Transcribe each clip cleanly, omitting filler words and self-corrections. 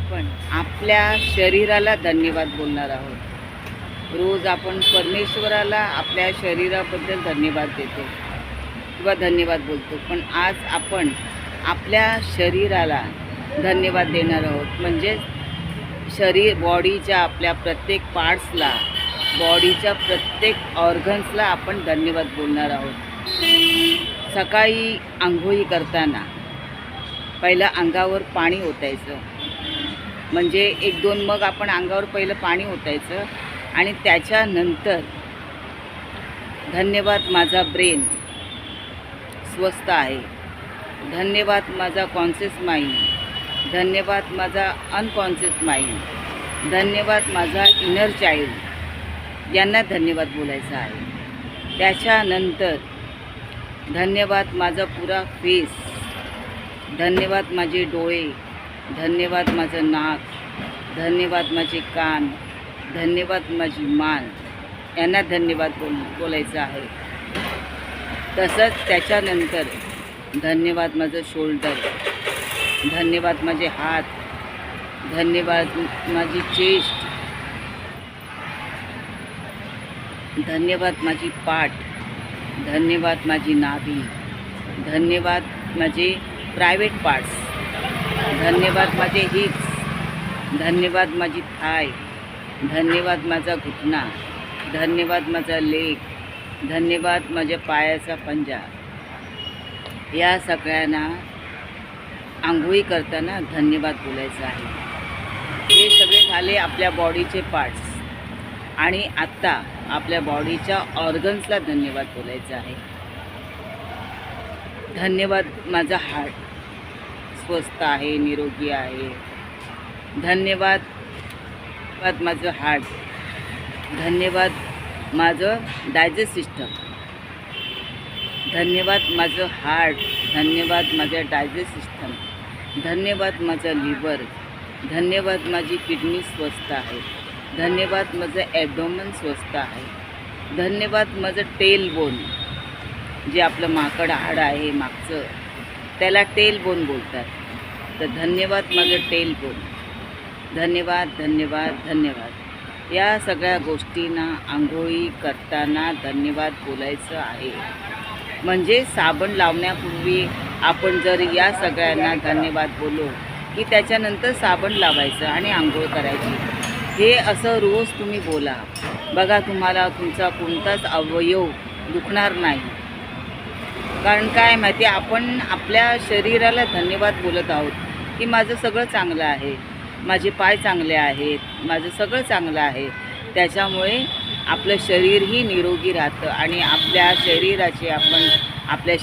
आपण आपल्या शरीराला धन्यवाद बोलणार आहोत। रोज आपण परमेश्वराला आपल्या शरीराबद्दल धन्यवाद देतो किंवा धन्यवाद बोलतो, पण आज आपण आपल्या शरीराला धन्यवाद देणार आहोत। म्हणजे बॉडीच्या आपल्या प्रत्येक पार्ट्सला, बॉडीच्या प्रत्येक ऑर्गन्सला आपण धन्यवाद बोलणार आहोत। सकाळी आंघोळी करताना पहिलं अंगावर पाणी ओतायचं, म्हणजे 1-2 मग आपण अंगावर पहिलं पाणी ओतायचं आणि त्याच्यानंतर धन्यवाद माझा ब्रेन स्वस्थ आहे, धन्यवाद माझा कॉन्शियस माइंड, धन्यवाद माझा अनकॉन्शियस माइंड, धन्यवाद माझा इनर चाइल्ड, यांना धन्यवाद बोलायचा आहे। त्याच्यानंतर धन्यवाद माझा पुरा फेस, धन्यवाद माझे डोळे, धन्यवाद माझं नाक, धन्यवाद माझे कान, धन्यवाद माझी मान, यांना धन्यवाद बोलायचं आहे। तसंच त्याच्यानंतर धन्यवाद माझं शोल्डर, धन्यवाद माझे हात, धन्यवाद माझी चेस्ट, धन्यवाद माझी पाठ, धन्यवाद माझी नाभी, धन्यवाद माझे प्रायव्हेट पार्ट्स, धन्यवाद माझे हिप्स, धन्यवाद माझी थाय, धन्यवाद माझा घुटना, धन्यवाद माझा लेग, धन्यवाद माझ्या पायाचा पंजा। या सगळ्यांना आंघोळी करताना धन्यवाद बोलायचं आहे। हे सगळे झाले आपल्या बॉडीचे पार्ट्स, आणि आत्ता आपल्या बॉडीच्या ऑर्गन्सला धन्यवाद बोलायचं आहे। धन्यवाद माझा हार्ट स्वस्थ आहे, निरोगी आहे, धन्यवाद माझं हार्ट, धन्यवाद माझं डायजेस्ट सिस्टम, धन्यवाद माझं हार्ट, धन्यवाद माझं डायजेस्ट सिस्टम, धन्यवाद माझं लिव्हर, धन्यवाद माझी किडनी स्वस्थ आहे, धन्यवाद माझं ॲबडोमेन स्वस्थ आहे, धन्यवाद माझं टेल बोन, जे आपलं माकड हाड आहे मागचं, त्याला टेल बोन बोलतात, तर धन्यवाद माझं टेल बोन, धन्यवाद धन्यवाद धन्यवाद। या सगळ्या गोष्टींना आंघोळी करताना धन्यवाद बोलायचं आहे। म्हणजे साबण लावण्यापूर्वी आपण जर या सगळ्यांना धन्यवाद बोललो की त्याच्यानंतर साबण लावायचं आणि आंघोळ करायची। हे असं रोज तुम्ही बोला, बघा तुम्हाला तुमचा कोणताच अवयव दुखणार नाही। कारण काय माहिती, आपण आपल्या शरीराला धन्यवाद बोलत आहोत की माझं सगळं चांगलं आहे, माझे पाय चांगले आहेत, माझं सगळं चांगलं आहे। त्याच्यामुळे आपलं शरीरही निरोगी राहतं आणि आपल्या शरीराचे आपण आपल्या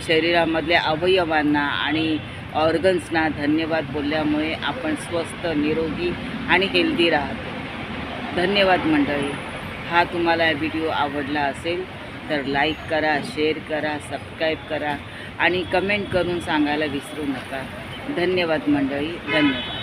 शरीरामधल्या अवयवांना आणि ऑर्गन्सना धन्यवाद बोलल्यामुळे आपण स्वस्थ, निरोगी आणि हेल्दी राहतो। धन्यवाद मंडळी। हा तुम्हाला व्हिडिओ आवडला असेल तर लाईक करा, शेअर करा, सबस्क्राईब करा आणि कमेंट करून सांगायला विसरू नका। धन्यवाद मंडळी, धन्यवाद।